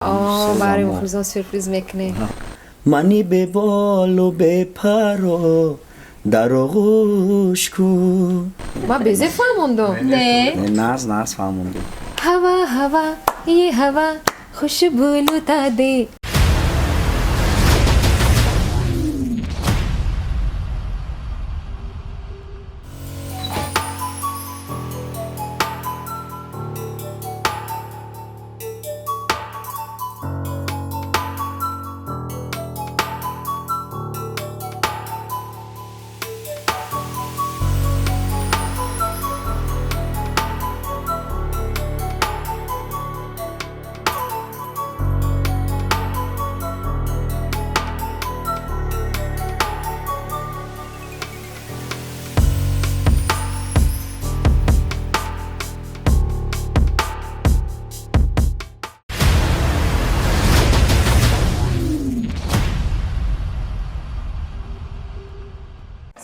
برای مخلصان سورپریز میکنه. منی به بال و به پرو در آغوش کن. من بیزه فهموندم. نه نرز فهموندم. هوا یه هوا خوشبو داده.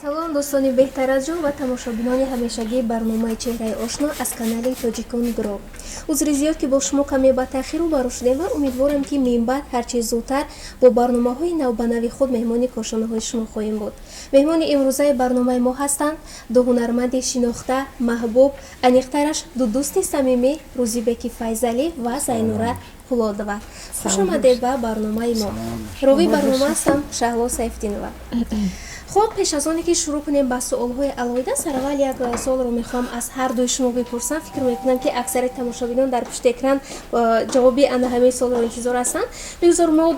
салом дӯстони беҳтар аз ҷон ва тамошобинони ҳамешагии барномаи чеҳраи ошно аз канали тоҷикон гро. узри зиёд ки бо шумо каме ба таъхир рӯбарӯ шудем ва умедворам ки минбаъд ҳарчи зудтар бо барномаҳои навбанави худ меҳмони кошонаҳои шумо хоҳем буд. меҳмони имрӯзаи барномаи мо ҳастанд ду ҳунарманди шинохта, маҳбуб, аниқтараш ду дӯсти самимӣ Рӯзибеки Файзалӣ ва Зайнура Пулодова. хушомадед ба барномаи мо. ровии барнома ҳастам Шаҳло Сайфиддинова. خب پیش از آنی که شروع کنیم با سوال‌های علایده سرول یک سوال رو میخوام از هر دوی شما بپرسم. فکر میکنم که اکثر تماشاگران در پشت اکران جوابی آن همه سوال رو انتظار هستند. بگذاریم ما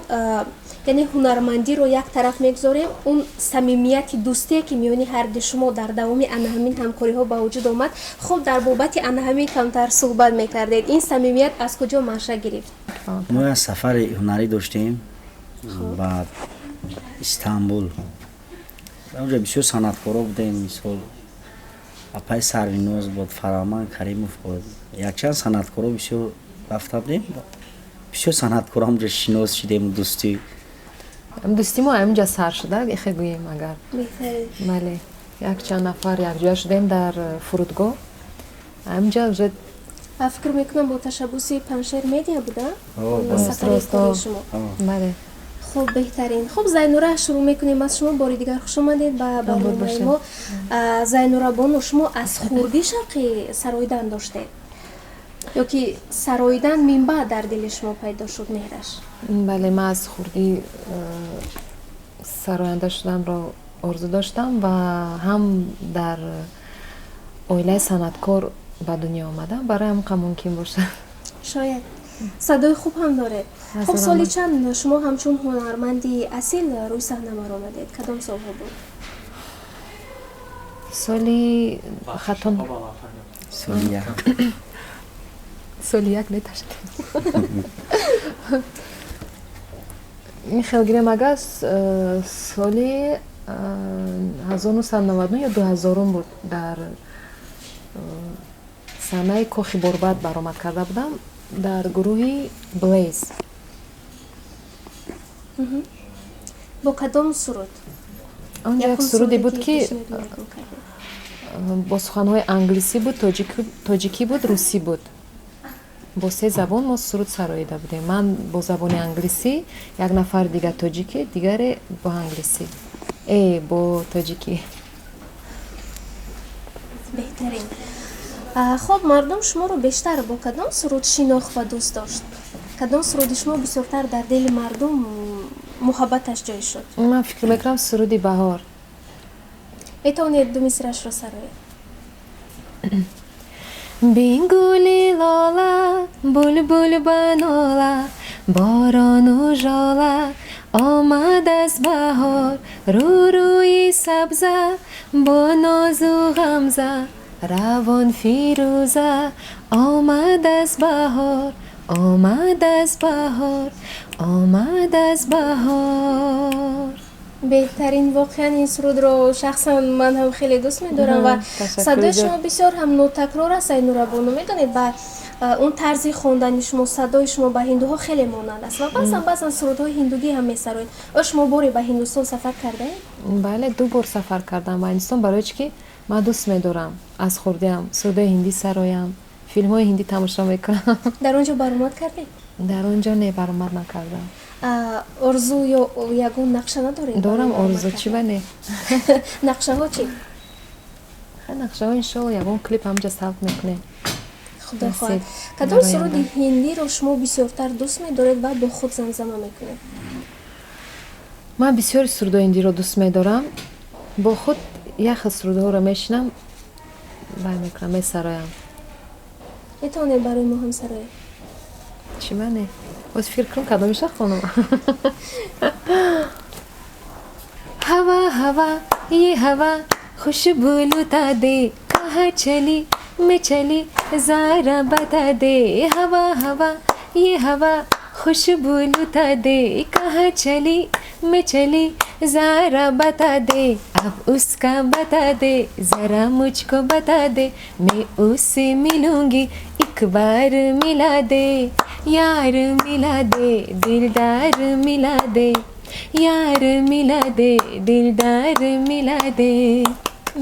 یعنی هنرمندی رو یک طرف میگذاریم، اون صمیمیت دوستی که میانی هر دو شما در دوام آن همین همکاری ها با وجود آمد. خب در بابت آن همین کمتر صحبت میکردید. این صمیمیت از کجا منشأ گرفت؟ ما سفر هنری داشتیم با استانبول. اونجا بسیار صنعتکارا بودیم، مثال اپای سروینوز بود، فرمان کریموف بود، یک چند صنعتکارا بسیار رفته بودیم. بسیار صنعتکارا اونجا شناس شدیم. دوستی ما همینجا سر شده بخی گوییم اگر بله یک چند نفر یک جا شدیم در فرودگاه همینجا وجود. فکر میکنم با تشبوس پنشر میدیا بوده شما. بله خب بهترین. خب زینورا شروع میکنیم از شما. باری دیگر خوش آمدید با برنامه ما. زینورا بانو شما از خوردی شوقی سراییدن داشته یا که سراییدن منبع در دل شما پیدا شد مهرش؟ بله من از خوردی سراینده شدن را آرزو داشتم و هم در عائله صنعتکار به دنیا آمدم. برای هم ممکن باشه. شاید صدای خوب هم داره. خب سالی چند شما همچون هنرمندی اصیل روی صحنه ما آمدید؟ کدام سالها بود؟ سالی خطان سالی یک نتشت این خیلی مگه سالی 1999 یا 2000 بود در صحنه کاخی برباد برآمد کرده بودم در گروهی بلیز. با کدام سرود؟ آنجا یک سرودی بود که با سخنهای انگلیسی بود، تاجیکی بود، روسی بود. با سه زبان ما سرود سراییده بودیم. من با زبان انگلیسی، یک نفر دیگر تاجیکی، دیگر با انگلیسی. با تاجیکی. بهترین. خب مردم شما رو بیشتر با کدام سرود شناخت و دوست داشت؟ کدام سرود شما بسیارتر در دل مردم محبتش جای شد؟ من فکر میکنم سرودی بهار. میتونید دو مصرعش رو سرایید؟ بین گلی لالا بلبل بنالا باران و ژاله آمد از بهار روی سبزه با ناز و غمزه روان فیروزه آمد از بهار آمد از بهار آمد از بهار. بهترین. واقعا این سرود رو شخصا من هم خیلی دوست می‌دارم و صدای شما بسیار هم نوتکرار است. زینورا بانو میدونید با اون طرز خواندن شما صدای شما به هندوها خیلی مانند است و بعضا سرودهای هندوگی هم می‌سرایید. شما باری به هندوستان سفر کردید؟ بله 2 بار سفر کردم به هندوستان برای چی من دوست می‌دارم از خوردم سرودهای هندی سرایم، فیلم‌های هندی تماشا می‌کنم. در اونجا برآمد کردید؟ дар он ҷо не баромад накардам. орзу ё ягон нақша надоред? дорам орзу чӣ ва не нақшаҳо чӣ? нақшаҳо иншоалло ягон клип ҳамҷа савт мекунем. худо Насиб хоҳад. кадом барои суруди анда. ҳиндиро шумо бисёртар дӯст медоред ва бо худ замзама мекунед? ман бисёри сурудои ҳиндиро дӯст медорам. бо худ як хел сурудҳоро мешинам, вай мекунам, месароям. метавонед барои мо ҳам сароед? чӣ ва не боз фикр кунам кадомиша хонам. ҳава ҳава ये हवा खुशबू लुटा दे कहाँ चली मैं चली ज़रा बता दे हवा हवा ये हवा खुशबू लुटा दे कहाँ चली मैं चली ज़रा बता दे अब उसका बता दे ज़रा मुझको बता दे मैं उससे मिलूँगी एक बार मिला दे यार मिला दे दिलदार मिला दे यार मिला दे दिलदार मिला दे.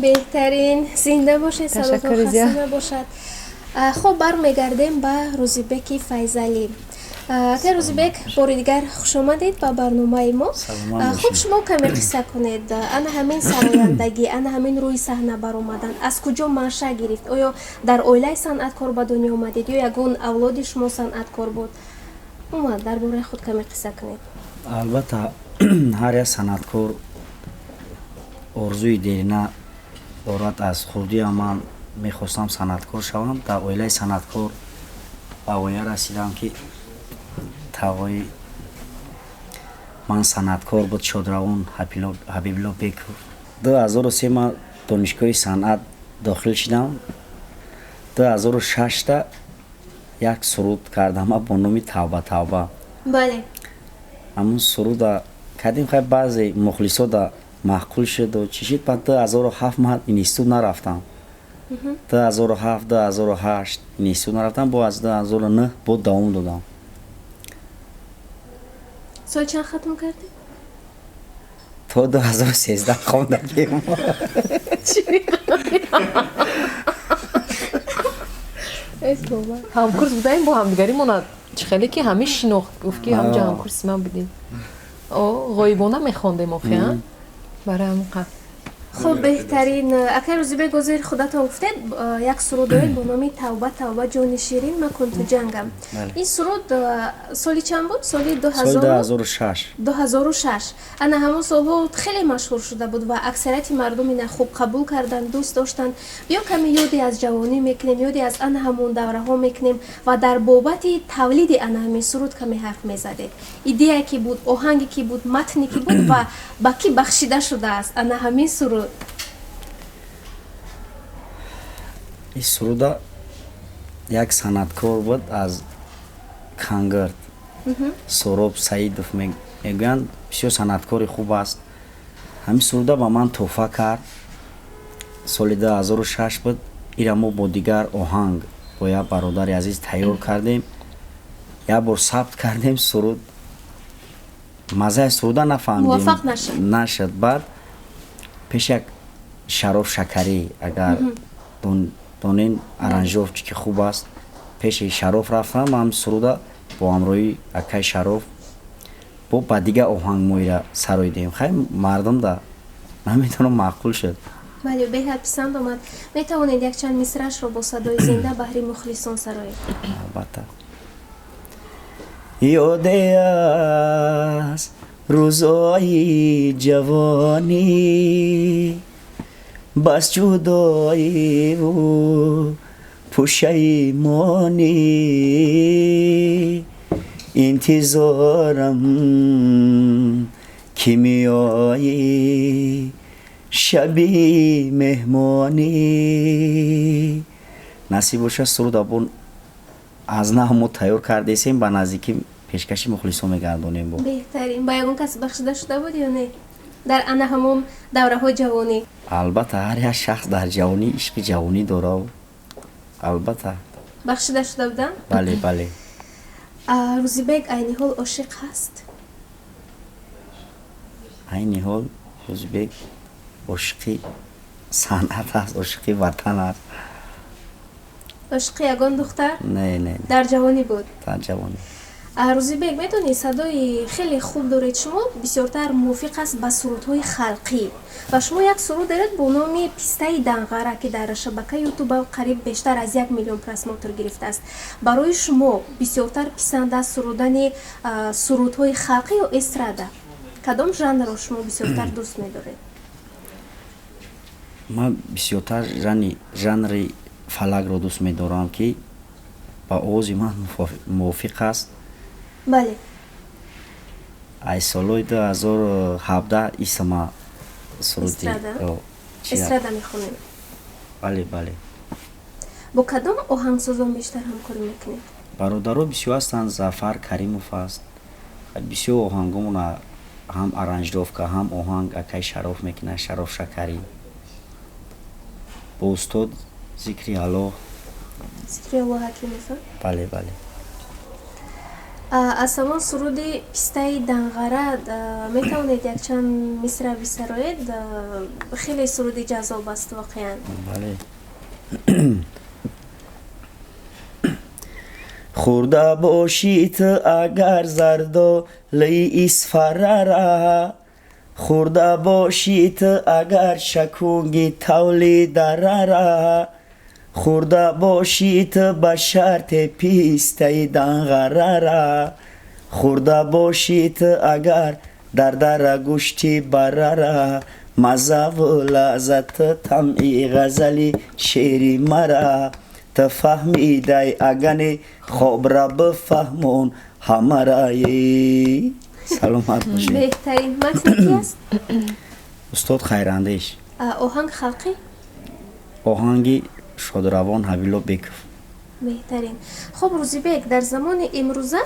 беҳтарин. зинда бошед, Ташаккур саломатон, зиёд. хаста набошад. хуб, бармегардем ба Рӯзибеки Файзалӣ. ака Рӯзибек, бори дигар хушомадед ба барномаи мо. хуб, шумо каме қисса кунед. ана ҳамин сарояндагӣ, ана ҳамин рӯи саҳна баромадан аз куҷо маншаъ гирифт? оё дар оилаи санъаткор ба дунё омадед ё ягон авлоди шумо санъаткор буд? умуман дар бораи худ каме қисса кунед. албатта ҳар як санъаткор орзуи дерина дорад. аз хурдиам ман мехостам санъаткор шавам. дар оилаи санъаткор ба воя расидам ки тавои ман санъаткор буд. шодравон ҳабибулло беков. 2003 ман донишгоҳи санъат дохил шидам. 2006 як суруд кардам бо номи тавба тавба. бале, ҳамун суруда кардем. хай баъзе мухлисода маъқул шуд чӣ шуд. ба 2007 ман институт нарафтам. 2007 2008 институт нарафтам. бо аз 2009 бо давом додам. соли чанд хатм кардед? то 2013 хондагем. ҳамкурс будаем бо ҳамдигари монад чӣ хеле ки ҳамин шинохт гуфт ки ҳамҷа ҳамкурси ман будем. ғоибона мехондем охиан барои ҳамин қад. хуб, беҳтарин. ака Рӯзибек, озир худатон гуфтед як суруд доред бо номи тавба тавба ҷони ширин макун ту ҷангам. ин суруд соли чанд буд? соли 2006. 2006. ана ҳамон солҳо хеле машҳур шуда буд ва аксарияти мардум ина хуб қабул карданд, дӯст доштанд. биё каме ёде аз ҷавонӣ мекунем, ёде аз ана ҳамон давраҳо мекунем ва дар бобати тавлиди ана ҳамин суруд каме ҳарф мезадед. идея ки буд, оҳанге ки буд, матне ки буд ва ба кӣ бахшида шудааст ана ҳамин суруд? ин суруда як санъаткор буд аз Кангард. сороб саидов мегӯянд. бисёр санъаткори хуб аст. ҳамин суруда ба ман тӯҳфа кард. соли 2006 буд. ира мо бо дигар оҳанг бо як бародари азиз тайёр кардем. як бор сабт кардем. суруд маззаи суруда нафаҳмидем, муваффақ нашуд. баъд пеш як шароб шакарӣ, агар донен аранжировки ки хуб аст, пеши шароб рафтам. ҳам суруда бо ҳамроҳи акай шароб бо ба дигар оҳанг мо ира сароидем. хай мардум да наметавонам маъқул шуд. бале, беҳад писанд омад. метавонед якчанд мисраашро бо садои зинда баҳри мухлисон сароед? албатта. ёде аст рӯзои ҷавонӣ, бас ҷудоиву пушаймонӣ, интизорам ки меоӣ шаби меҳмонӣ. насиб боша суруд абон аз нав мо тайёр кардесем ба наздикӣ пешкаши мухлисон мегардонем. бо беҳтарин. ба ягон кас бахшида шуда буд ё не дар ана ҳамон давраҳои ҷавонӣ? албатта ҳар як шахс дар ҷавонӣ ишқи ҷавонӣ дорад. албатта бахшида шуда буданд? бале бале. Рӯзибек айни ҳол ошиқ ҳаст? айни ҳол Рӯзибек ошиқи санъат аст, ошиқи ватан аст. ошиқи ягон духтар? не дар ҷавонӣ буд? дар ҷавонӣ. рӯзибек, медонед садои хеле хуб доред шумо, бисёртар мувофиқ аст ба сурудҳои халқӣ ва шумо як суруд доред бо номи Пистаи Данғара, ки дар шабакаи ютуба қариб бештар аз 1 миллион просмотр гирифтааст. Барои шумо бисёртар писанд аст сурудани сурудҳои халқӣ ё эстрада? Кадом жанрро шумо бисёртар дӯст медоред? ман бисёртар жанри фалагро дӯст медорам, ки ба овози ман мувофиқ аст. Бале. Аз солҳои 2017 исама суруди эстрада мехонем. бале. Бо кадом оҳангсозон бештар ҳамкорӣ мекунед? бародаро бисёр ҳастанд. Зафар Каримов аст. бисёр оҳангомона ҳам аранҷировка, ҳам оҳанг акай Шароф мекунад, Шароф Шакарӣ. бо устод Зикри Аллоҳ. Зикри Аллоҳ Ҳакимов. бале. аз ҳамон суруди Пистаи Данғара метавонед якчанд мисра бисароед? Хеле суруди ҷаззоб аст воқеан. бале. хурда бошӣ ту агар зардолаи исфарара, хурда бошӣ ту агар шакунги тавли дарара, хурда бошӣ ту ба шарте Пистаи Данғарара, хурда бошӣ ту агар дар дара гӯшти барара, маззаву лаззату тамъи ғазали шеъри мара, ту фаҳмидай агани хобра бифаҳмон ҳамараи. саломат бошед. беҳтарин матни ки аст? устод Хайрандеш. оҳанг халқӣ? оҳанги Шодравон Ҳабило Беков. беҳтарин. хуб Рӯзибек, дар замони имрӯза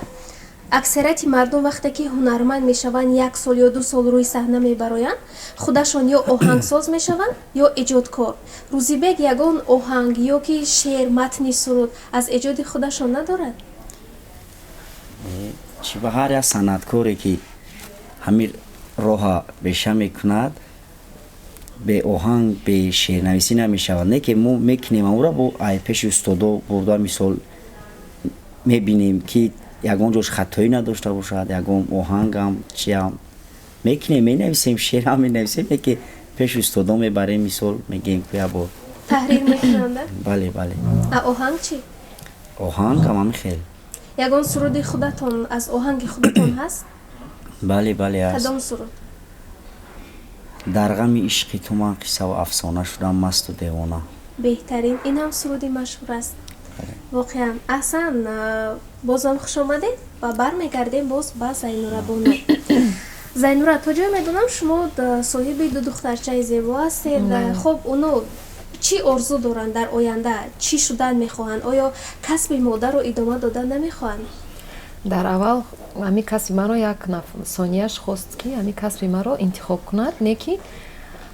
аксарияти мардум вақте ки ҳунарманд мешаванд 1 сол ё 2 сол рӯи саҳна мебароянд, худашон ё оҳангсоз мешаванд ё эҷодкор. Рӯзибек ягон оҳанг ё ки шеър, матни суруд аз эҷоди худашон надорад? чӣ ба ҳар як санъаткоре ки ҳамин роҳа беша мекунад, бе оҳанг, бе шеърнависӣ намешавад. Не ки мо мекунем амура бо пеши устодо бурда мисол мебинем ки ягон ҷош хатоӣ надошта бошад, ягон оҳангам чиам мекунем, менависем, шеърам менависем, не ки пеши устодо мебарем, мисол мегем ки ябо таҳрир мекунанда? бале. оҳанг чӣ? оҳанг ҳамин хел. ягон суруди худатон аз оҳанги худатон ҳаст? бале аст. кадом суруд? дар ғами ишқи ту ман қиссаву афсона шудам масту девона. беҳтарин, инам суруди машҳур аст. воқеан. аҳсан, бозам хуш омадед ва бармегардем боз ба Зайнура Боно. Зайнура, то ҷое медонам шумо соҳиби 2 духтарчаи зебо ҳастед. хуб, оно чӣ орзу доранд дар оянда? Чӣ шудан мехоҳанд? оё касби модарро идома додан намехоҳанд? дар аввал ҳамин касби маро як сонияш хост ки ҳамин касби маро интихоб кунад, не ки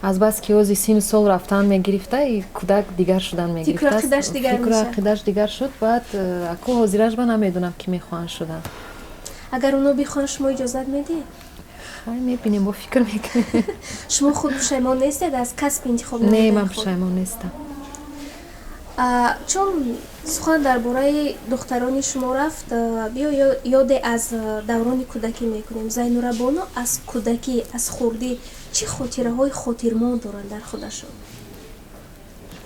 азбаски ки ози 30 сол рафтан мегирифта, кӯдак дигар шудан мегирифта. фикру ақидаш дигар шуд. баъд аку ҳозираш ба намедонам ки мехоҳанд шудан. агар оно бихоҳанд шумо иҷозат медиҳед? мебинем, бо фикр мекунем. шумо худ пушаймон нестед аз касби интихоб? не, ман пушаймон нестам. чун сухан дар бораи духтарони шумо рафт, биё ёде аз даврони кӯдакӣ мекунем. Зайнура Боно аз кӯдакӣ, аз хурдӣ чӣ хотираҳои хотирмон доранд дар худашон?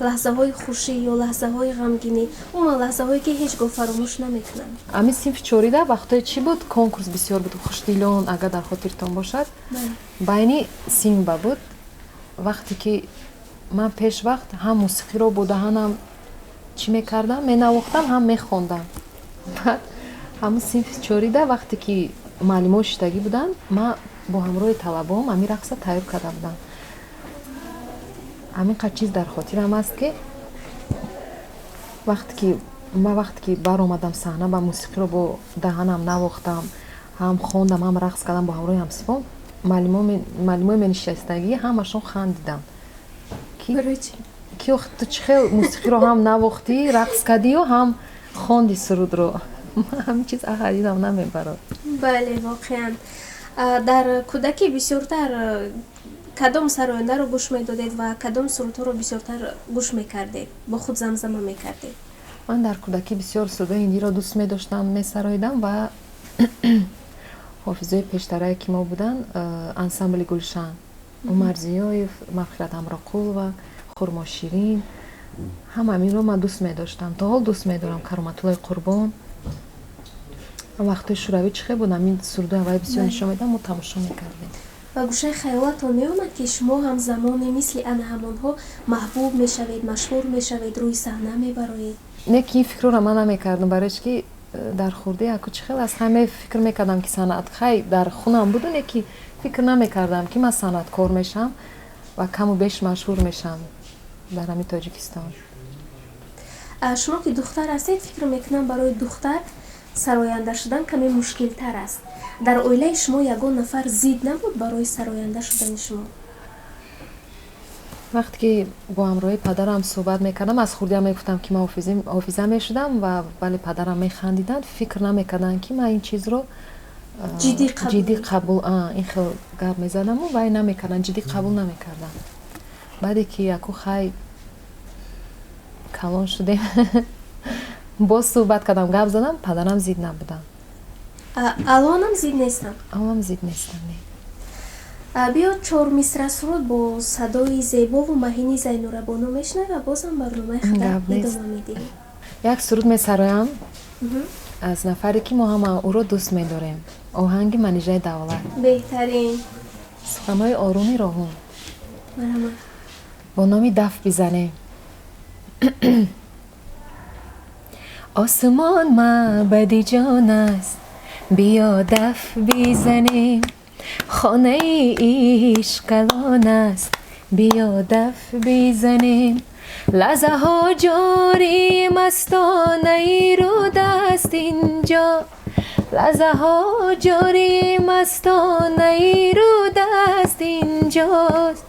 лаҳзаҳои хушӣ ё лаҳзаҳои ғамгинӣ, умуман лаҳзаҳое ки ҳеҷ гоҳ фаромӯш наметавонанд. ҳамин синфи чорида вақтое чӣ буд? Конкурс бисёр буд. Хушдилон, агар дар хотиртон бошад, байни синба буд. вақте ки ман пешвақт ҳам мусиқиро бо даҳанам чӣ мекардам, менавохтам, ҳам мехондам. баъд ҳамин синфи чорида вақте ки муаллимои шиштагӣ буданд, ман бо ҳамроҳи талабаам ҳамин рақса тайёр карда будам. ҳамин қадр чиз дар хотирам аст ки вақте ки баромадам саҳна ба мусиқиро бо даҳанам навохтам, ҳам хондам, ҳам рақс кардам бо ҳамроҳи ҳамсифон, муаллимои менишастагӣ ҳамашон хандиданд. ки ту чӣ хел мусиқиро ҳам навохтӣ, рақс кардию, ҳам хонди сурудро. ҳамин чиз аҳадидам намебарад. бале, воқеан. дар кӯдакӣ бисёртар кадом сарояндаро гӯш медодед ва кадом сурудҳоро бисёртар гӯш мекардед, бо худ замзама мекардед? ман дар кӯдакӣ бисёр сурудҳои ҳиндиро дӯст медоштам, месароидам ва ҳофизои пештарае ки мо будан ансамбли гулшан умар зиёев, мағфират амроқулова, хурмоширин, ҳамаи инро ман дӯст медоштам, то ҳол дӯст медорам. Кароматуллои Қурбон вақтои шӯравӣ чӣ хел буд, ҳамин сурдои аввали бисёр нишон медам, мо тамошо мекардем. ва гӯшаи хаёлатон меомад ки шумо ҳамзамоне мисли ана ҳамонҳо маҳбуб мешавед, машҳур мешавед, рӯи саҳна мебароед? Не ки ин фикрро ман намекардам, барои ки дар хурдӣ яку чӣ хел аст, ҳаме фикр мекардам ки санъат хай дар хунам буду, не ки фикр намекардам ки ман санъаткор мешам ва каму беш машҳур мешам дар ҳамин Тоҷикистон. Шумо ки духтар ҳастед, фикр мекунам барои духтар сароянда шудан каме мушкилтар аст. Дар оилаи шумо ягон нафар зид набуд барои сароянда шудани шумо? вақте ки бо ҳамроҳи падарам суҳбат мекардам, аз хурдиам мегуфтам ки ман ҳофиза мешудам ва вале падарам механдиданд, фикр намекарданд ки ман ин чизро ҷиддӣ қабул ин хел гап мезадаму вай намекарданд, ҷиддӣ қабул намекарданд. баъде ки яку хай калон шудем боз суҳбат кардам, гап задам, падарам зид набудам. Алонам зид нестам? алонам зид нестам. Не. Биё чор мисра суруд бо садои зебову маҳини Зайнурабоно мешунавем ва бозам барномаи хабар идома медиҳем. як суруд месароям аз нафаре ки мо ҳама ӯро дӯст медорем, оҳанги Манижаи Давлат. Беҳтарин. суханҳои оруми Роҳун. Марҳамат. бо номи даф бизанем. осмон маъбади ҷон аст, биё даф бизанем. хонаи ишқ калон аст, биё даф бизанем. лаҳзаҳо ҷори мастонаи руд аст инҷо, лаҳзаҳо ҷори мастонаи руд аст инҷост.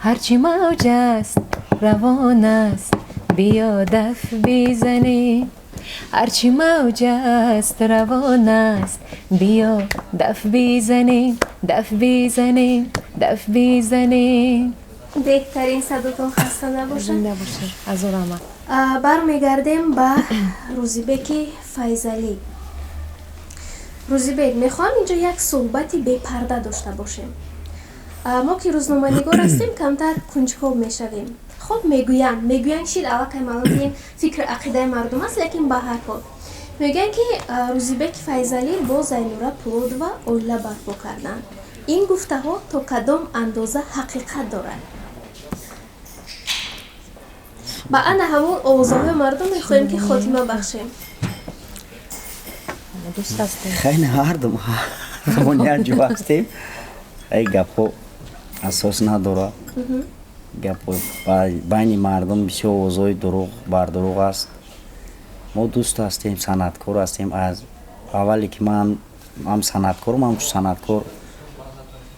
ҳарчи мавҷ аст равон аст, биё даф бизанем. ҳарчи мавҷ аст равон аст, биё даф бизанем, даф бизанем, даф бизанем. беҳтарин, садотон хаста набошад. зинда бошед. азо раҳмат. Бармегардем ба Рӯзибеки Файзалӣ. Рӯзибек, мехоҳам инҷо як суҳбати бепарда дошта бошем. мо ки рӯзноманигор ҳастем, камтар кунҷкоб мешавем. хуб, мегӯянд шид аллакай маълум ин фикри ақидаи мардум аст, лекин ба ҳар ҳол мегӯянд ки Рӯзибеки Файзалӣ бо Зайнура Пулодова оила барпо карданд. ин гуфтаҳо то кадом андоза ҳақиқат дорад? ба ана ҳамон овозаҳои мардум мехоҳем ки хотима бахшем. дӯст ҳастем. خیلی هردم همونیان جو هستیم ای گپو اساس نداره گپو بین مردم بسیار اوضاع دروغ بر دروغ است. ما دوست هستیم، صنعتکار هستیم. از اولی که من هم صنعتکارم، هم صنعتکار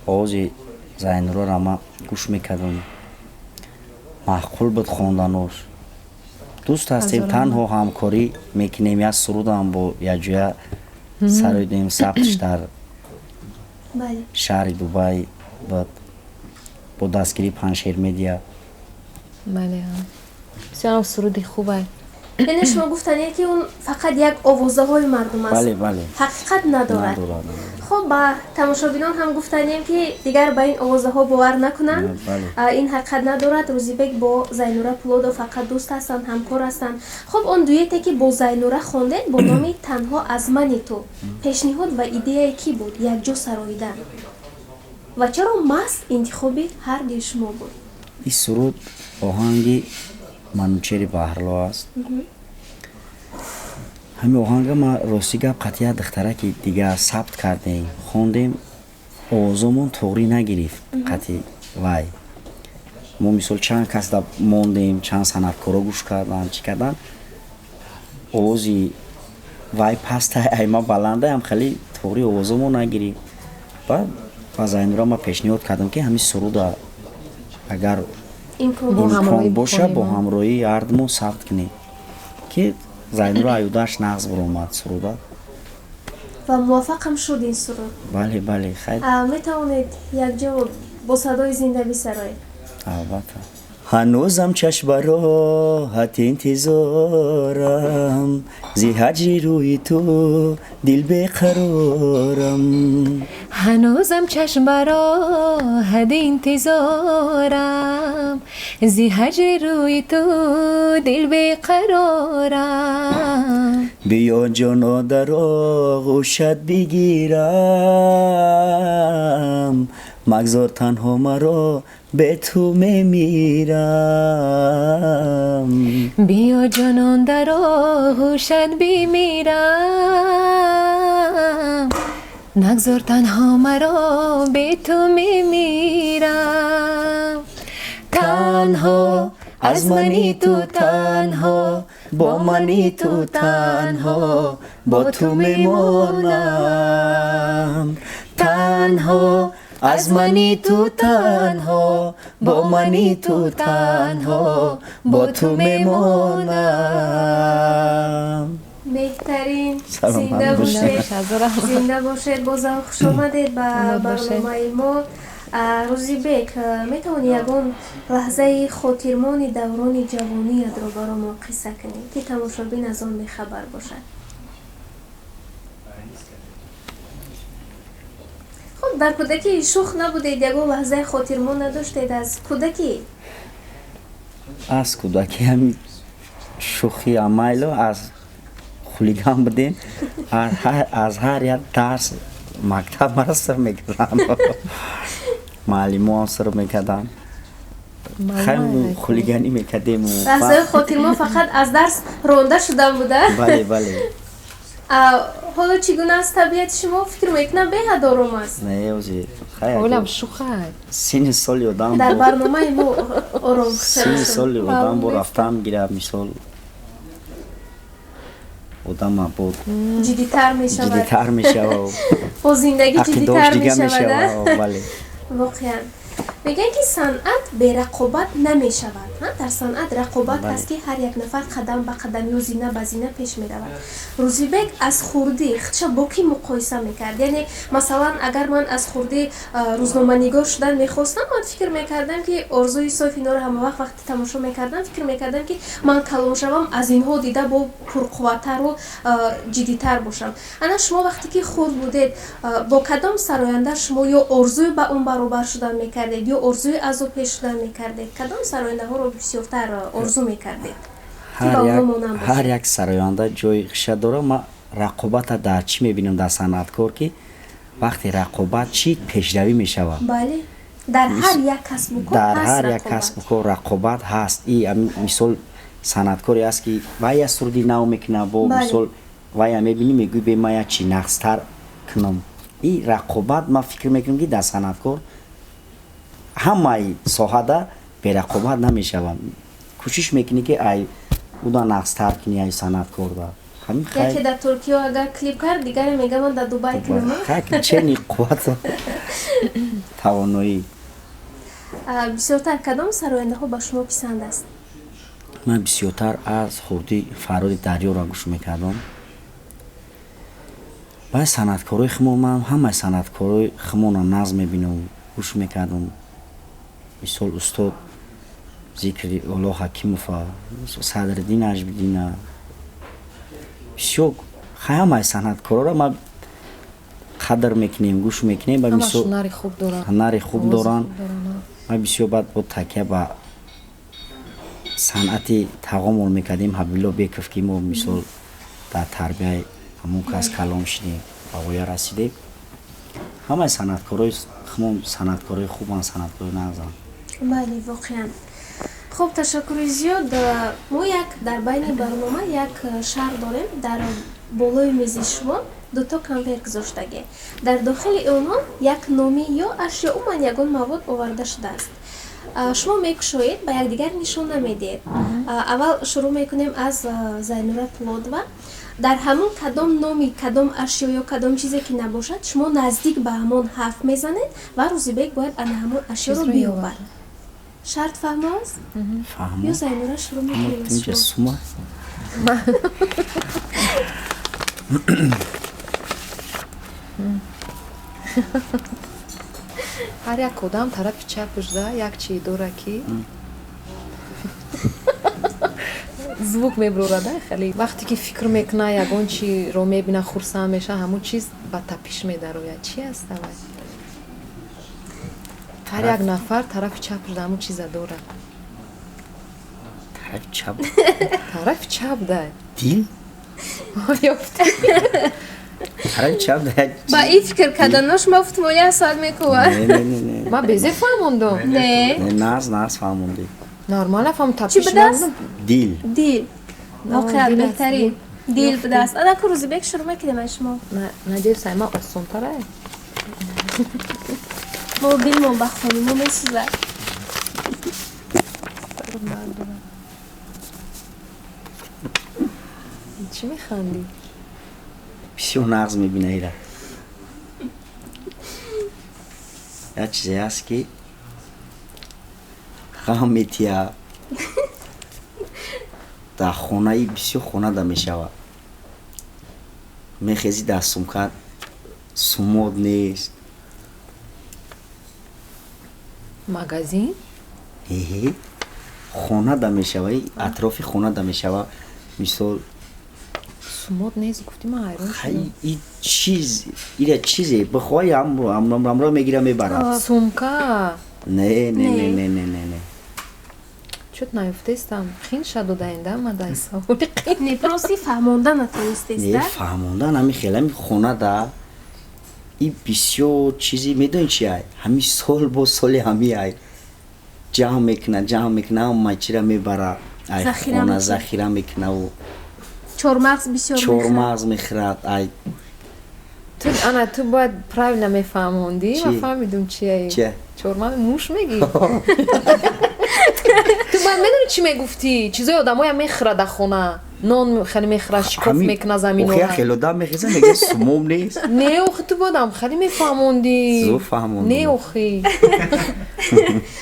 آواز زینورا را ما گوش میکردم، معقول بود خواندنش. دوست هستیم، تنها همکاری میکنیم. یا سرود هم با یا جویا سر دیم ثبتش در شهر دبی با دستگیری پنشیر میدیا. بله، بسیار سرودی خوبه. یعنی شما گفتنید که اون فقط یک آوازه‌های مردم است. بله بله. حقیقت ندارد. خب با تماشاگران هم گفتنیم که دیگر با این آوازه‌ها باور نکنند. این حقیقت ندارد. روزیبک با زینورا پولودو فقط دوست هستند، همکار هستند. خب اون دویتی که با زینورا خوندید با نام تنها از من تو، پیشنهاد و ایده کی بود؟ یک جا سراییدن. و چرا مست انتخابی هر دو شما بود؟ این سرود آهنگی منوچهر بحرلو است. همین آهنگ ما راستی گپ قطعا دختره که دیگه ثبت کردیم، خوندیم، آوازمون طوری نگرفت قطعی وای. ما مثال چند کس دب موندیم، چند صنعتکارا گوش کردن، چی کردن، آوازی وای پسته ایما بلنده هم خیلی طوری آوازمون نگرفت. بعد با زینورا ما پیشنهاد کردم که همین سرود اگر امکان باشه با همراهی هردمون ثبت کنیم که زینورا ایودهش نغز برآمد سروده و موفق هم شد این سرود. بله بله خیلی میتوانید یک جا با صدای زنده بسرایید؟ البته. ҳанӯзам чашбаро ҳат интизорам зи ҳаҷри рӯи ту дил беқарорам ҳанӯзам чашм баро ҳади интизорам зи ҳаҷри рӯи ту дил беқарорам биё ҷоно дар оғӯшат бигирам магзор танҳо маро бе ту мемирам биё ҷонон дар оғӯшат бимирам нагзор танҳо маро бе ту мемирам танҳо аз мани ту танҳо бо мани ту танҳо бо ту мемонам танҳо аз мани ту танҳо бо мани ту танҳо бо ту мемонам беҳтарин зинда бошед зинда бошед бозам хуш омадед ба барномаи мо рӯзибек метавонӣ ягон лаҳзаи хотирмони даврони ҷавониятро баромо қисса кунӣ ки тамошобин аз он бехабар бошад хуб дар кӯдакӣ шух набудед ягон лаҳзаи хотирмон надоштед аз кӯдакӣ аз кӯдакӣ ҳами шӯхӣ амайло аз хулиган будем аз ҳар як дарс мактаб мара сир мекардам муаллимон сир мекардам хеле хулиганӣ мекардему лаҳзаи хотирмон фақат аз дарс ронда шудан буда бале бале ҳоло чӣ гуна аст табиати шумо фикр мекунам беҳад ором аст не ози олам шухай синни соли одам дар барномаи мо ором синни соли одам бо рафтан гирад мисол одам бо ҷиддитар мешавад бо зиндагӣ ҷиддитар мешавад бале воқеан мегӯянд ки санъат берақобат намешавад дар санъат рақобат ҳаст ки ҳар як нафар қадам ба қадам ё зина ба зина пеш меравад рӯзибек аз хурдӣ худша бо кӣ муқоиса мекард яъне масалан агар ман аз хурдӣ рӯзноманигор шудан мехостам ман фикр мекардам ки орзуи соф иноро ҳамавақт вақти тамошо мекардам фикр мекардам ки ман калон шавам аз инҳо дида бо пурқувваттару ҷиддитар бошам ана шумо вақте ки хурд будед бо кадом сароянда шумо ё орзуи ба он баробар шудан мекардед ё орзуи аз ӯ пеш шудан мекардед кадом сарояндаҳоро бисёртар орзу мекардед ҳар як сароянда ҷои хиша дорад ман рақобата дар чӣ мебинам дар санъаткор ки вақте рақобат чӣ пешравӣ мешавад бале дар ҳар як касбу кор рақобат ҳаст мисол санъаткоре аст ки вай аз сурди нав мекунад бо мисол вая мебинӣ мегӯй бе ман як чи нақстар кунам ин рақобат ман фикр мекунам ки дар санъаткор ҳамаи соҳада берақобат намешавад кӯшиш мекунӣ ки ай уда нақстар кунӣ ай санъаткор да яке дар туркиё агар клип кард дигаре мега ман дар дубай кунам чени қуввату тавоноӣ бисёртар кадом сарояндаҳо ба шумо писанд аст ман бисёртар аз хурдӣ фароди дарёро гӯш мекардам баъд санъаткорои химон ман ҳамаи санъаткорои химонро нағз мебинам гӯш мекардам мисол устод зикри оло ҳакимова садриддин аҷбиддина бисёр ҳамаи санъаткорора ман қадр мекунем гӯш мекунем ба мисол ҳунари хуб доранд ман бисёр баъд бо такя ба санъати тағомул мекардем ҳабибулло беков ки мо мисол дар тарбияи ҳамон кас калом шидем ба воя расидем ҳамаи санъаткорои химон санъаткорои хубанд санъаткорои нағзанд бале воқеан хуб ташаккури зиёд мо як дар байни барнома як шаҳр дорем дар болои мези шумо дуто конверт гузоштагӣ дар дохили онҳо як номӣ ё ашё умуман ягон мавод оварда шудааст шумо мекушоед ба якдигар нишон намедиҳед аввал шурӯъ мекунем аз зайнура пулодова дар ҳамон кадом номи кадом ашё ё кадом чизе ки набошад шумо наздик ба ҳамон ҳарф мезанед ва рӯзибек бояд ана ҳамон ашёро биёбад шарт фаҳмоаст ё зайнура шурӯъ мекунем аз шумо ҳар як одам тарафи чапуш да як чи дора ки звук мебрурада хеле вақте ки фикр мекуна ягон чиро мебина хурсанд меша ҳамун чиз ба тапиш медарояд чи аст авай ҳар як нафар тарафи чап шуда ҳамун чиза дорад тарафи чап да дил ёфти тарафи чап да ба ин фикр карданош ма футмолия сад мекува не ма безе фаҳмондам не нас фаҳмонди нормала фаҳм Чи тапиш бидааст? дил дил воқеан дил аст, беҳтарин дил будааст адаку рӯзибек шурӯъ мекунем ай шумо надев сайма осонтара мо билмон ба хонимо месӯзад чӣ механдӣ бисёр нағз мебинаира як чизе ҳаст ки ғам метия дар хонаи бисёр хонада мешавад мехезӣ дар сумкат сумод нест магазин хонада мешава атрофи хонада мешава мисол сумод нест гуфтӣ ман ҳайрон шудам и чиз ира чизе бихоҳи амро мегира мебарад сумка не чут наёфтестам хин шадодаинда мадай саволи қин не просто фаҳмонда натонистеста фаҳмондан ҳами хелами хонада и бисёр чизи медони чи ай ҳами сол бо соли ҳами ай ҷамъ мекуна мачира мебара ай хона захира мекунаву чормағз бисёр чормағз мехӯрад ай ту бояд правильно мефаҳмондӣ Чи? ма фаҳмидум чие Чия? чормағз муш мегӣ ту бояд медонӣ чӣ мегуфтӣ чизои одамоя мехӯрад дар хона нон хеле мехӯрад шикоф мекуна заминора хелода мехеза меги сумом нест не охи ту боядам хеле мефаҳмондӣ зуд фаҳмондам. не охи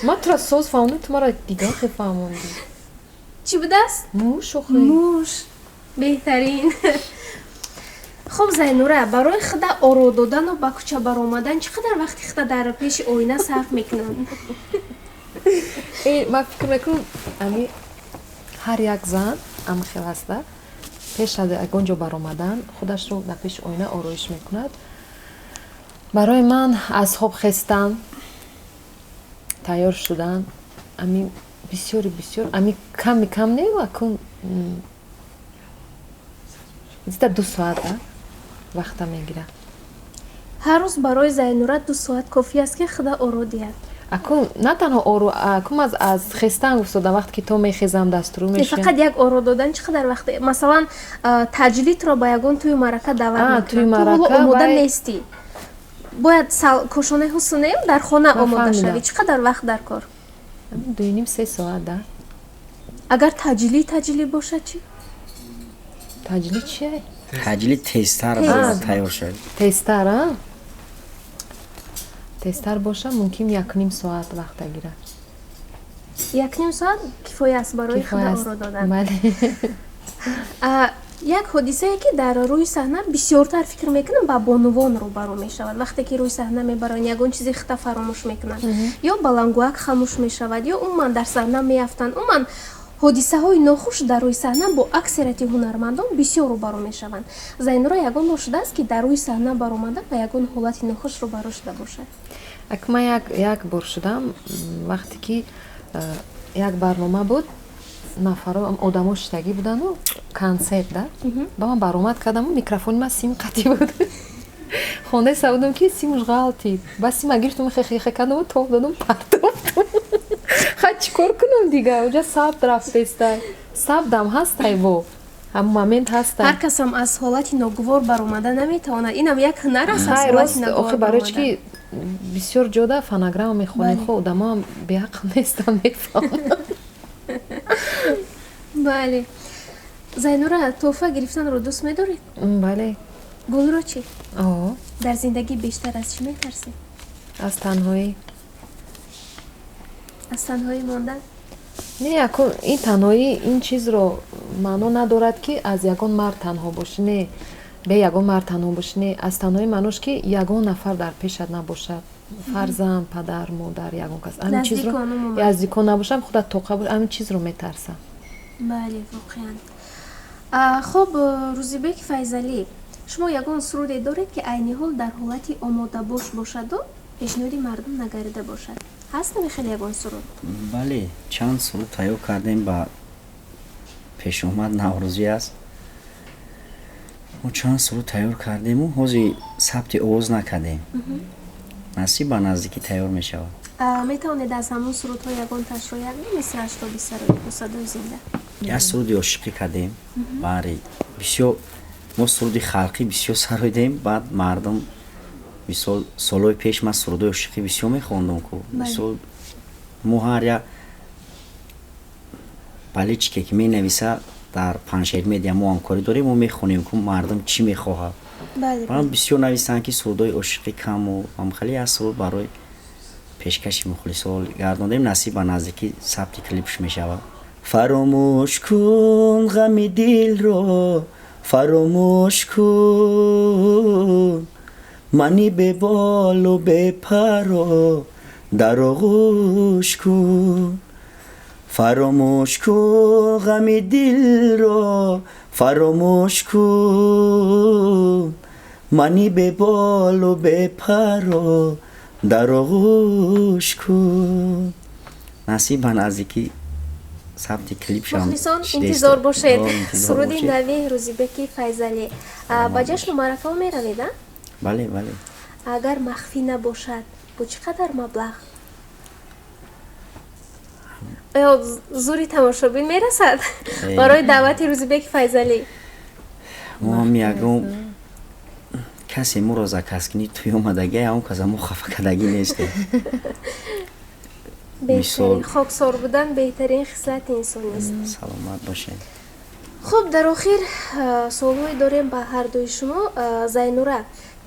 ма тура соз фаҳмондам ту мара дига охи фаҳмондӣ чӣ будааст муш охи муш беҳтарин хуб зайнура барои худа оро додану ба кӯча баромадан чӣ қадар вақти худа дар пеши оина сарф мекунанд ман фикр мекунам ами ҳар як зан амхел ҳаста пеш аз ягон ҷо баромадан худашро дар пеши оина ороиш мекунад барои ман аз хоб хестан тайёр шудан ами бисёри бисёр ами кам не акун зида 2 соат вақта мегирад ҳар рӯз барои зайнура 2 соат кофӣ аст ки худа оро диҳад акун на танҳо ору акун аз хестан гуфтодам вақте ки то мехезам дастуру мешавам фақат як оро додан чӣ қадар вақт масалан таҷлитро ба ягон тӯи маърака даъват тӯи мекунад ту ҳоло маърака омода вай- нестӣ бояд кошонаи ҳусунем дар хона Ма омода фаҳмидам. шавӣ чӣ қадар вақт дар кор 2.5-3 соат да агар таҷлӣ бошад чӣ таҷлӣ чие таҷли тезтар Тез. тайёр шавад тезтар тезтар боша мумкин 1.5 соат вақта гирад 1.5 соат кифоя аст барои худа Кифоя аст. оро додан Бале. як ҳодисае ки дар рӯи саҳна бисёртар фикр мекунам ба бонувон рӯбаро мешавад вақте ки рӯи саҳна мебаранд ягон чизи хита фаромӯш мекунанд ё балангуак хамӯш мешавад ё умуман дар саҳна меафтанд умуман ҳодисаҳои нохуш дар рӯи саҳна бо аксарияти ҳунармандон бисёр рӯбаро мешаванд зайнура ягон бор шудааст ки дар рӯи саҳна баромада ба ягон ҳолати нохуш рӯбаро шуда бошад ман як бор шудам вақте ки як барнома буд нафаро одамо шидагӣ будану консерт да ба ман баромад кардаму микрофони ман сим қатӣ буд хондаи савудам ки симуш ғалтид ба сима гирифтум хехеха кардаму тоб дадам партофтум ха чӣ кор кунам дига уҷа сабт рафтестай сабтам ҳастай бо ҳамун момент ҳастай ҳар касам аз ҳолати ногувор баромада наметавонад инам як ҳунар аст аз ҳай ҳолати рост ногувор охи барои чӣ ки баромадан. бисёр ҷода фонограмма мехонем Бале. хо одамо беақл нестам мефаҳмам бале зайнура тоҳфа гирифтанро дӯст медоред бале гулро чӣ дар зиндагӣ бештар аз чӣ метарсед аз танҳоӣ аз танҳоӣ мондан не якун ин танҳоӣ ин чизро маъно надорад ки аз ягон мард танҳо бошӣ не бе ягон мард танҳо бошинӣ аз танҳои маънош ки ягон нафар дар пешат набошад фарзанд падар модар ягон кас ҳамин чизро наздикон набошам худат тоқа бош ҳамин чизро метарсам. бале воқеан. хуб Рӯзибек Файзалӣ, шумо ягон суруде доред ки айни ҳол дар ҳолати омодабош бошаду пешниҳоди мардум нагарида бошад? ҳаст намехел ягон суруд? бале чанд суруд тайёр кардем ба пешомад наврӯзӣ аст. мо чанд суруд тайёр кардему ҳозир сабти овоз накардем. насиб ба наздикӣ тайёр мешавад. метавонед аз ҳамон сурудҳо ягон ташро як мисрааш доди сарои бо садои зинда? як суруди ошиқӣ кардем. бале бисёр мо суруди халқӣ бисёр сарои дем. баъд мардум мисол солҳои пеш ман сурудои ошиқӣ бисёр мехондам ку мисол мо ҳар як паличке ки менависа дар Паншер медиа мо ҳамкорӣ дорем мо мехонем ку мардум чӣ мехоҳад. баъд бисёр нависанд ки сурудои ошиқӣ каму ҳамхеле як суруд барои пешкаши мухлисо гардондем. насиб ба наздикӣ сабти клипш мешавад. фаромӯш кун ғами дилро фаромӯш кун мани беболу бепаро дар оғӯш кун фаромӯш кун ғами дилро фаромӯш кун мани беболу бепаро дар оғӯш кун. насиб ба наздикӣ сабти клип шам мухлисон интизор бошед суруди нави Рӯзибеки Файзалӣ. ба ҷашну маърафаҳо меравед? бале бале. агар махфӣ набошад бо чӣ қадар маблағ ё зури тамошобин мерасад барои даъвати Рӯзибеки Файзалӣ? мо ҳам ягон касе моро закаскини туи омадагӣ ягон каса мо хафа кардагӣ нестем. беҳтарин хоксор будан беҳтарин хислати инсонист. саломат бошед. хуб дар охир суолҳое дорем ба ҳардуи шумо. Зайнура,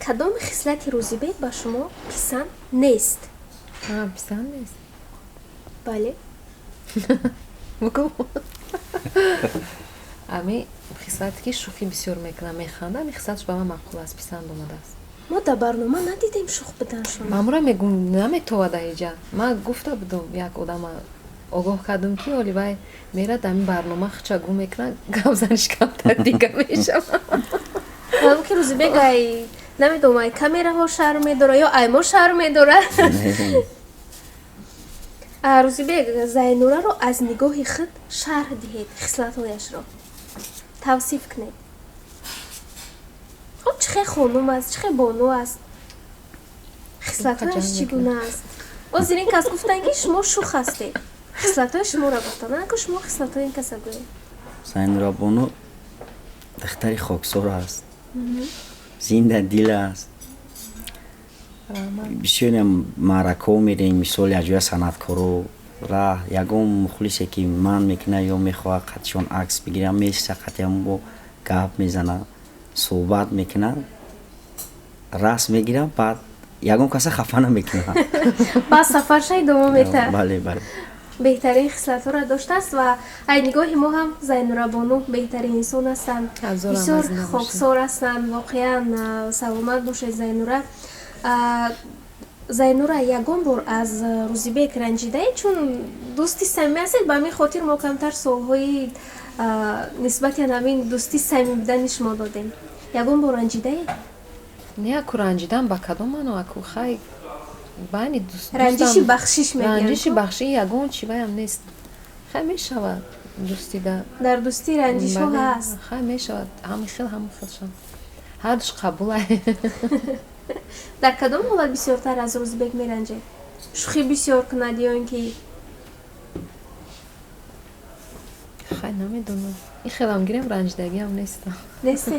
кадом хислати Рӯзибек ба шумо писанд нест? писанд нест. бале ами хислате ки шӯхӣ бисёр мекунам механдам ин хислатш ба ман маъқул аст писанд омадааст. мо дар барнома надидем шух будан шумо. маъмуран мегӯм наметовад аиҷа. ман гуфта будам як одама огоҳ кардам ки оли вай мерад ами барнома хича гум мекунад гапзаниш камтар дига мешавад. ҳалбу ки Рӯзибек ай намедонам ай камераҳо шарм медорад ё ай мо шарм медорад. Рӯзибек, Зайнураро аз нигоҳи худ шарҳ диҳед, хислатҳояшро тавсиф кунед. хуб чӣ хел хонум аст, чӣ хел боно аст, хислатҳояш чӣ гуна аст? ҳозир ин кас гуфтанд ки шумо шух ҳастед, хислатҳои шуморо гуфтанд, наку шумо хислатҳои ин каса гӯед. Зайнура боно духтари хоксор аст, зинда дил аст. бисёрем маъракаҳо мерем, мисол якҷоя санъаткоро ра ягон мухлисе ки ман мекунад ё мехоҳад қатишон акс бигирам месиса қатиам бо гап мезанад суҳбат мекунад расм мегирам баъд ягон каса хафа намекунад. баъд сафарша идома метавад. бале бале. беҳтарин хислатҳоро доштааст ва ай нигоҳи мо ҳам Зайнурабону беҳтарин инсон ҳастанд, бисёр хоксор ҳастанд. воқеан саломат бошед Зайнура. Зайнура, ягон бор аз Рӯзибек ранҷидаед? чун дӯсти самимӣ ҳастед, ба ҳамин хотир мо камтар суолҳои нисбати ҳамин дӯсти самимӣ будани шумо додем. ягон бор ранҷидаед? не аку ранҷидан ба кадом маъно аку хай байни ранҷиши бахшиш мегӯям. ранҷиши бахшӣ ягон чиваям нест. хай мешавад дӯстида дар дӯстӣ ранҷишҳо ҳаст. хай мешавад ҳамин хел ҳамин хелшон ҳар душ қабул ай. дар кадом ҳолат бисёртар аз Рӯзибек меранҷед? шӯхӣ бисёр кунад ё ин ки хай намедонам ин хелам гирем ранҷидагиам нестам. несте?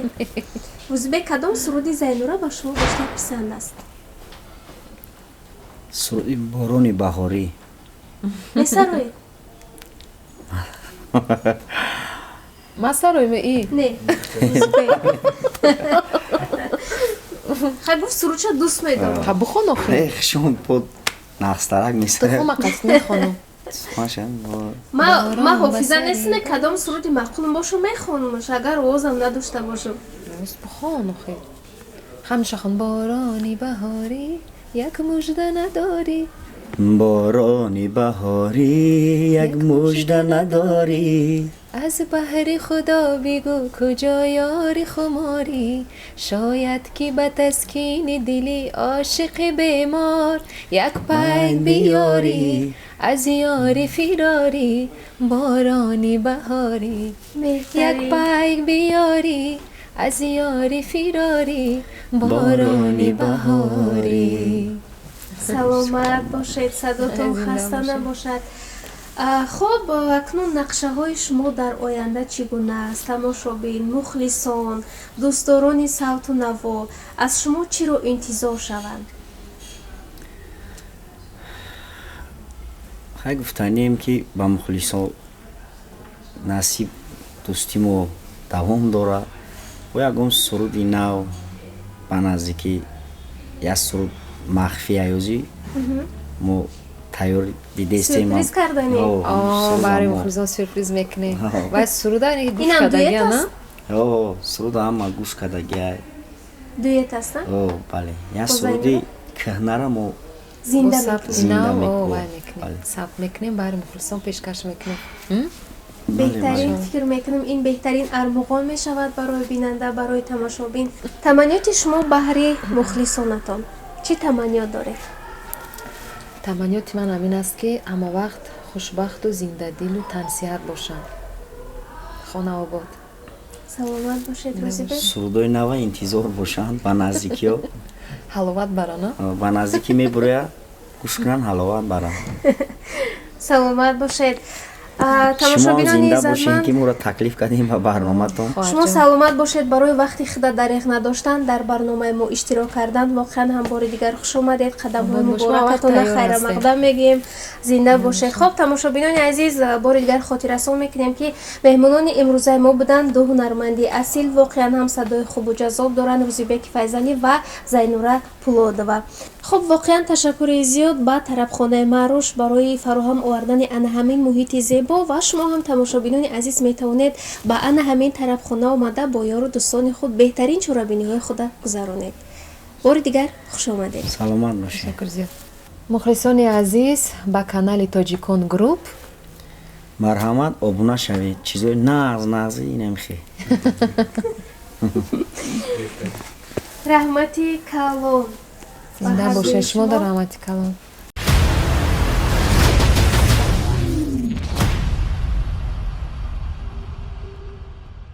Рӯзибек, кадом суруди Зайнура ба шумо бештар писанд аст? суруди борони баҳорӣ. месароед? масарои ме и не Рӯзибек хай гуфт сурудша дӯст медорам. ха бухон охир шон под нақстарак месаям. тухума қас мехонам. ماشم ما حافظه نیستم کدام سرود معقول باشو میخونمش اگر آوازم نداشته باشم. روز بخوان خیلی همیشه خون بارانی بهاری یک مژده نداری. بارانی بهاری یک مژده نداری. از بحر خدا بگو کجا یاری خماری. شاید که به تسکین دلی عاشق بیمار یک پنگ بیاری. از یاری فراری بارانی بهاری. یک پنگ بیاری از یاری فراری بارانی بهاری. سلامت باشید، صداتون خسته نباشد. خب اکنون نقشه های شما در آینده چگونه است؟ تماشابین، مخلصان، دوستداران صوت و نوا از شما چی رو انتظار شوند؟ خیلی گفتنیم که با مخلصان نصیب دوستیمو دوام داره و یکم سرودی نو به نزدیکی یک سرود مخفی ایازی ما تیار دیدستیم. سورپریز کردنی؟ برای مخلصان سورپریز میکنه. و سرود اینه گوش کردگی نه؟ سرود هم گوش کردگی. دویت است نه؟ بله. یک سرودی کهنه ما زنده میکنیم. ثبت میکنیم برای مخلصان پیشکش میکنیم. بهترین فکر میکنم این بهترین ارمغان میشود برای بیننده، برای تماشابین. تمنیات شما بهره مخلصانتان چی تمنیات داره؟ تمنیات من همین است که همه وقت خوشبخت و زنده دل و تنصیحت باشم. خانه آباد. سلامت باشید روزی. سرودای نو انتظار باشند با نزدیکی ها. حلاوت برانه؟ با نزدیکی میبره گوش کنن حلاوت بران. سلامت باشید. شما زنده باشین که ما را تکلیف کردیم به برنامه‌تون. شما سلامت باشید. برای وقتی خود دریغ نداشتن در برنامه ما اشتراک کردن واقعا هم بار دیگر خوش آمدید. قدم‌های مبارکتون خیر مقدم میگیم. زنده باشید. خب تماشابینان عزیز بار دیگر خاطر رسان میکنیم که مهمانان امروزه ما بودن دو هنرمندی اصیل، واقعا هم صدای خوب و جذاب دارن، روزیبک فیضانی و زینوره پولادова. خب واقعا تشکر زیاد به طربخانه معروش برای فراهم آوردن ان همین محیط زیبا و شما هم تماشابینان عزیز میتوانید با ان همین طربخانه آمده با یار و دوستان خود بهترین چورابینی های خود گذرانید. بار دیگر خوش آمدید. سلامت باشید. تشکر زیاد. مخلصان عزیز با کانال تاجیکون گروپ مرحمت ابونه شوید. چیزای نازی نمیخی. رحمتی کلان. زنده باشید. شما در رحمتی کلان.